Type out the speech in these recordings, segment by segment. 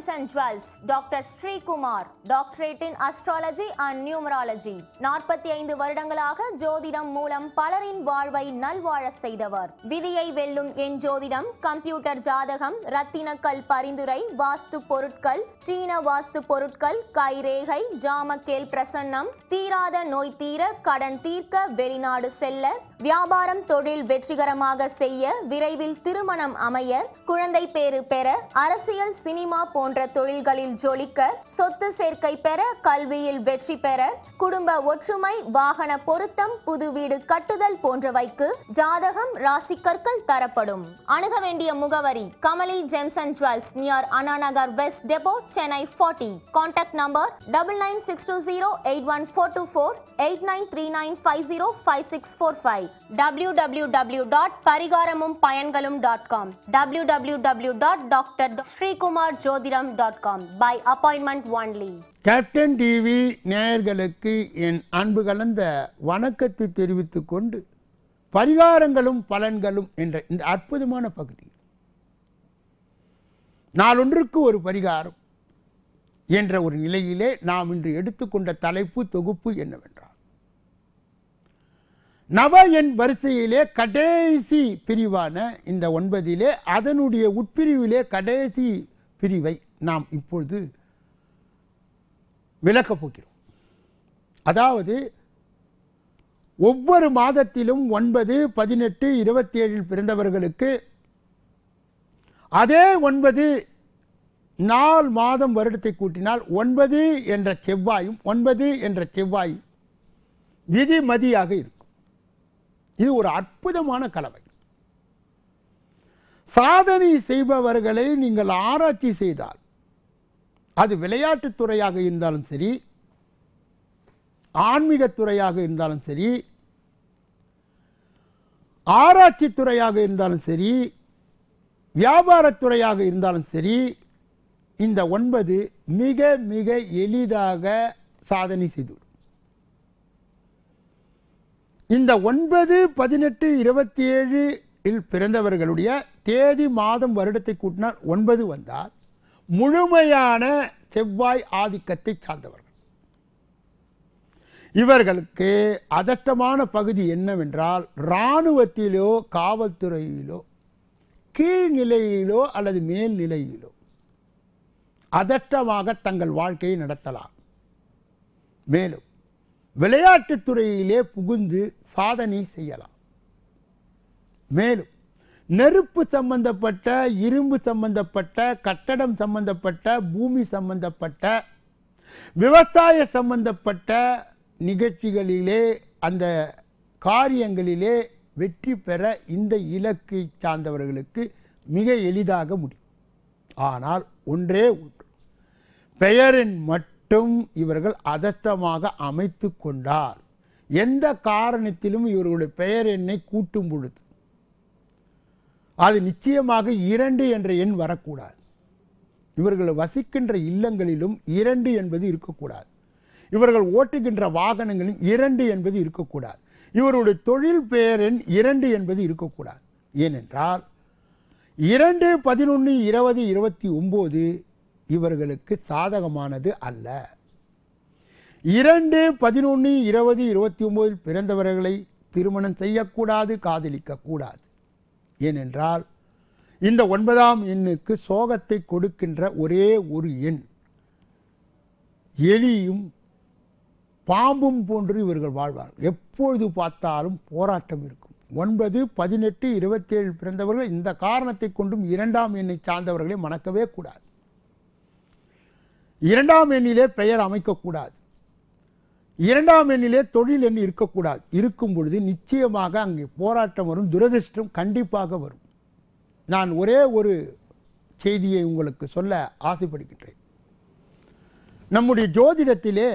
Gems and Jewels, Dr. Sri Kumar, Doctorate in Astrology and Numerology. 45 வருடங்களாக ஜோதிடம் மூலம் பலரின் வாழ்வை நல்வாழ செய்தவர். விதியை வெல்லும் என் ஜோதிடம், கம்ப்யூட்டர் ஜாதகம், ரத்தினக்கல் பரிந்துரை, வாஸ்து பொருட்கள், சீன வாஸ்து பொருட்கள், கைரேகை, ஜாமக்கேல் பிரசன்னம், தீராத நோய் தீர, கடன் தீர்க்க, வெளிநாடு செல்ல, வியாபாரம் தொழில் வெற்றிகரமாக செய்ய, விரைவில் திருமணம் அமைய, குழந்தை பேறு பெற, அரசியல் சினிமா போன்ற தொழில்களில் ஜொலிக்க, சொத்து சேர்க்கை பெற, கல்வியில் வெற்றி பெற, குடும்ப ஒற்றுமை, வாகன பொருத்தம், புது வீடு கட்டுதல் போன்றவைக்கு ஜாதகம் ராசிக்கற்கள் தரப்படும். அணுக வேண்டிய முகவரி Kamali gems and jewels near Anna Nagar west depot, Chennai 40. Contact number 9962081424 8939505645 www.parigaramum-payangalum.com www.drsrikumarjodhiram.com by appointment only. Captain TV நேயர்களுக்கு என் அன்பு கலந்த வணக்கத்தை தெரிவித்துக் கொண்டு பரிகாரங்களும் பலன்களும் என்ற இந்த அற்புதமான பகுதி நாளொன்றுக்கு ஒரு பரிகாரம் என்ற ஒரு நிலையிலே நாம் இன்று எடுத்துக்கொண்ட தலைப்பு தொகுப்பு என்னவென்றால், நவ எண் வரிசையிலே கடைசி பிரிவான இந்த 9 அதனுடைய உட்பிரிவிலே கடைசி பிரிவை நாம் இப்பொழுது விளக்கப் போகிறோம். அதாவது ஒவ்வொரு மாதத்திலும் 9, 18, 27 பிறந்தவர்களுக்கு அதே 9 4 மாதம் வருடத்தை கூட்டினால் 9 என்ற செவ்வாயும் 9 என்ற செவ்வாயும் விதிமதியாக இருக்கும். இது ஒரு அற்புதமான கலவை. சாதனை செய்பவர்களை நீங்கள் ஆராய்ச்சி செய்தால், அது விளையாட்டுத் துறையாக இருந்தாலும் சரி, ஆன்மீக துறையாக இருந்தாலும் சரி, ஆராய்ச்சி துறையாக இருந்தாலும் சரி, வியாபாரத்துறையாக இருந்தாலும் சரி, இந்த 9 மிக மிக எளிதாக சாதனை செய்துவிடும். இந்த 9, 18, 27 இல் பிறந்தவர்களுடைய தேதி மாதம் வருடத்தை கூட்டினால் 9 வந்தால் முழுமையான செவ்வாய் ஆதிக்கத்தை சார்ந்தவர்கள். இவர்களுக்கு அதஷ்டமான பகுதி என்னவென்றால், இராணுவத்திலோ காவல்துறையிலோ கீழ்நிலையிலோ அல்லது மேல்நிலையிலோ அதஷ்டமாக தங்கள் வாழ்க்கையை நடத்தலாம். மேலும் விளையாட்டுத் துறையிலே புகுந்து சாதனை செய்யலாம். மேலும் நெருப்பு சம்பந்தப்பட்ட, இரும்பு சம்பந்தப்பட்ட, கட்டடம் சம்பந்தப்பட்ட, பூமி சம்பந்தப்பட்ட, விவசாய சம்பந்தப்பட்ட நிகழ்ச்சிகளிலே, அந்த காரியங்களிலே வெற்றி பெற இந்த இலக்கை சார்ந்தவர்களுக்கு மிக எளிதாக முடியும். ஆனால் ஒன்றே ஒன்று, பெயரின் மட்டும் இவர்கள் அதஷ்டமாக அமைத்து கொண்டார். எந்த காரணத்திலும் இவர்களுடைய பெயர் எண்ணை கூட்டும் பொழுது அது நிச்சயமாக 2 என்ற எண் வரக்கூடாது. இவர்கள் வசிக்கின்ற இல்லங்களிலும் 2 என்பது இருக்கக்கூடாது. இவர்கள் ஓட்டுகின்ற வாகனங்களிலும் 2 என்பது இருக்கக்கூடாது. இவருடைய தொழில் பெயர் எண் 2 என்பது இருக்கக்கூடாது. ஏனென்றால் 2, 11, 20, 29 இவர்களுக்கு சாதகமானது அல்ல. 2, 11, 20, 29 பிறந்தவர்களை திருமணம் செய்யக்கூடாது, காதலிக்க கூடாது. ஏனென்றால் இந்த 9ஆம் எண்ணுக்கு சோகத்தை கொடுக்கின்ற ஒரே ஒரு எண். எலியும் பாம்பும் போன்று இவர்கள் வாழ்வார்கள். எப்பொழுது பார்த்தாலும் போராட்டம் இருக்கும். 9, 18, 27 பிறந்தவர்கள் இந்த காரணத்தை கொண்டும் 2ஆம் எண்ணை சார்ந்தவர்களை மணக்கவே கூடாது. 2ஆம் எண்ணிலே பெயர் அமைக்கக்கூடாது. 2ஆம் எண்ணிலே தொழில் எண் இருக்கக்கூடாது. இருக்கும் பொழுது நிச்சயமாக அங்கே போராட்டம் வரும், துரதிர்ஷ்டம் கண்டிப்பாக வரும். நான் ஒரே ஒரு செய்தியை உங்களுக்கு சொல்ல ஆசைப்படுகின்றேன். நம்முடைய ஜோதிடத்திலே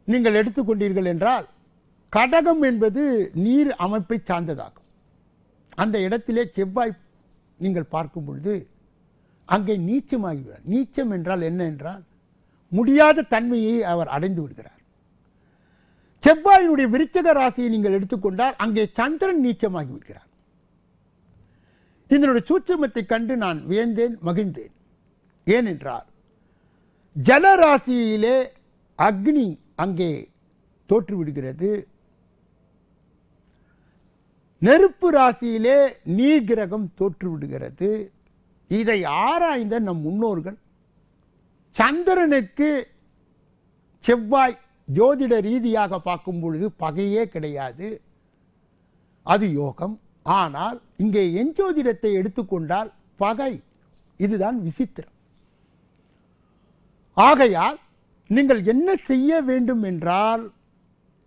நீங்கள் எடுத்துக்கொண்டீர்கள் என்றால், கடகம் என்பது நீர் அமைப்பை சார்ந்ததாகும். அந்த இடத்திலே செவ்வாய் நீங்கள் பார்க்கும் பொழுது அங்கே நீச்சமாகிறார். நீச்சம் என்றால் என்ன என்றால், முடியாத தன்மையை அவர் அடைந்து விடுகிறார். செவ்வாயினுடைய விருச்சிக ராசியை நீங்கள் எடுத்துக்கொண்டால் அங்கே சந்திரன் நீச்சமாகி விடுகிறார். இதனுடைய சூட்சுமத்தை கண்டு நான் வியந்தேன், மகிழ்ந்தேன். ஏனென்றால் ஜலராசியிலே அக்னி அங்கே தோற்றுவிடுகிறது, நெருப்பு ராசியிலே நீர் கிரகம் தோற்றுவிடுகிறது. இதை ஆராய்ந்த நம் முன்னோர்கள் சந்திரனுக்கு செவ்வாய் ஜோதிட ரீதியாக பார்க்கும் பொழுது பகையே கிடையாது, அது யோகம். ஆனால் இங்கே எஞ்சோதிடத்தை எடுத்துக்கொண்டால் பகை. இதுதான் விசித்திரம். ஆகையால் நீங்கள் என்ன செய்ய வேண்டும் என்றால்,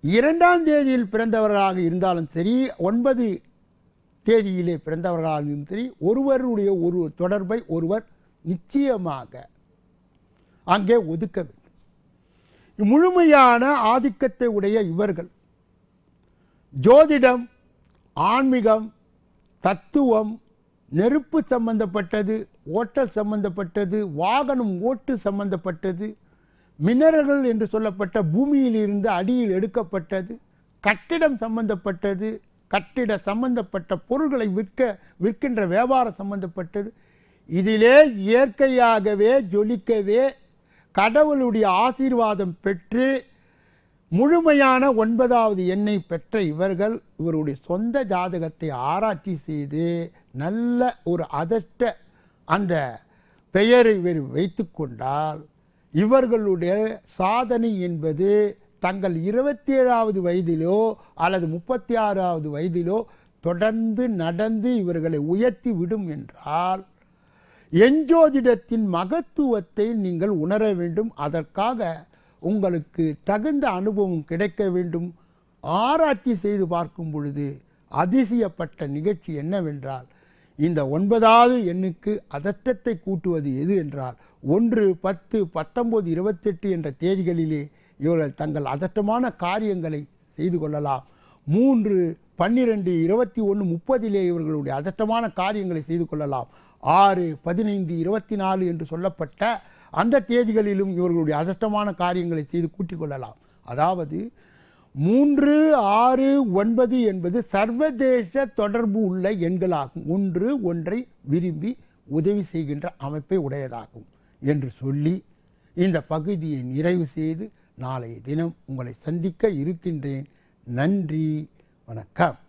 2ஆம் தேதியில் பிறந்தவர்களாக இருந்தாலும் சரி, 9 தேதியிலே பிறந்தவர்களாக இருந்தாலும் சரி, ஒருவருடைய ஒரு தொடர்பை ஒருவர் நிச்சயமாக அங்கே ஒதுக்க வேண்டும். முழுமையான ஆதிக்கத்தை உடைய இவர்கள் ஜோதிடம், ஆன்மீகம், தத்துவம், நெருப்பு சம்பந்தப்பட்டது, ஓட்டல் சம்பந்தப்பட்டது, வாகனம் ஓட்டு சம்பந்தப்பட்டது, மினரல்கள் என்று சொல்லப்பட்ட பூமியில் இருந்து அடியில் எடுக்கப்பட்டது, கட்டிடம் சம்பந்தப்பட்டது, கட்டிட சம்பந்தப்பட்ட பொருள்களை விற்கின்ற வியாபாரம் சம்பந்தப்பட்டது, இதிலே இயற்கையாகவே ஜொலிக்கவே கடவுளுடைய ஆசீர்வாதம் பெற்று முழுமையான 9வது எண்ணை பெற்ற இவர்கள் இவருடைய சொந்த ஜாதகத்தை ஆராய்ச்சி செய்து நல்ல ஒரு அதட்ட அந்த பெயரை வைத்துக் கொண்டால் இவர்களுடைய சாதனை என்பது தங்கள் 27வது வயதிலோ அல்லது 36வது வயதிலோ தொடர்ந்து நடந்து இவர்களை உயர்த்தி விடும் என்றால் எஞ்சோதிடத்தின் மகத்துவத்தை நீங்கள் உணர வேண்டும். அதற்காக உங்களுக்கு தகுந்த அனுபவம் கிடைக்க வேண்டும். ஆராய்ச்சி செய்து பார்க்கும் பொழுது அதிசயப்பட்ட நிகழ்ச்சி என்னவென்றால், இந்த 9வது எண்ணுக்கு அதட்டத்தை கூட்டுவது எது என்றால் 1, 10, 19, 28 என்ற தேதிகளிலே இவர்கள் தங்கள் அதட்டமான காரியங்களை செய்து கொள்ளலாம். 3, 12, 21, 30 இவர்களுடைய அதட்டமான காரியங்களை செய்து கொள்ளலாம். 6, 15, 24 என்று சொல்லப்பட்ட அந்த தேதிகளிலும் இவர்களுடைய அதட்டமான காரியங்களை செய்து கூட்டிக் கொள்ளலாம். அதாவது 3, 6, 9 என்பது சர்வதேச தொடர்பு உள்ள எண்களாகும். ஒன்று ஒன்றை விரும்பி உதவி செய்கின்ற அமைப்பை உடையதாகும் என்று சொல்லி இந்த பகுதியை நிறைவு செய்து நாளைய தினம் உங்களை சந்திக்க இருக்கின்றேன். நன்றி, வணக்கம்.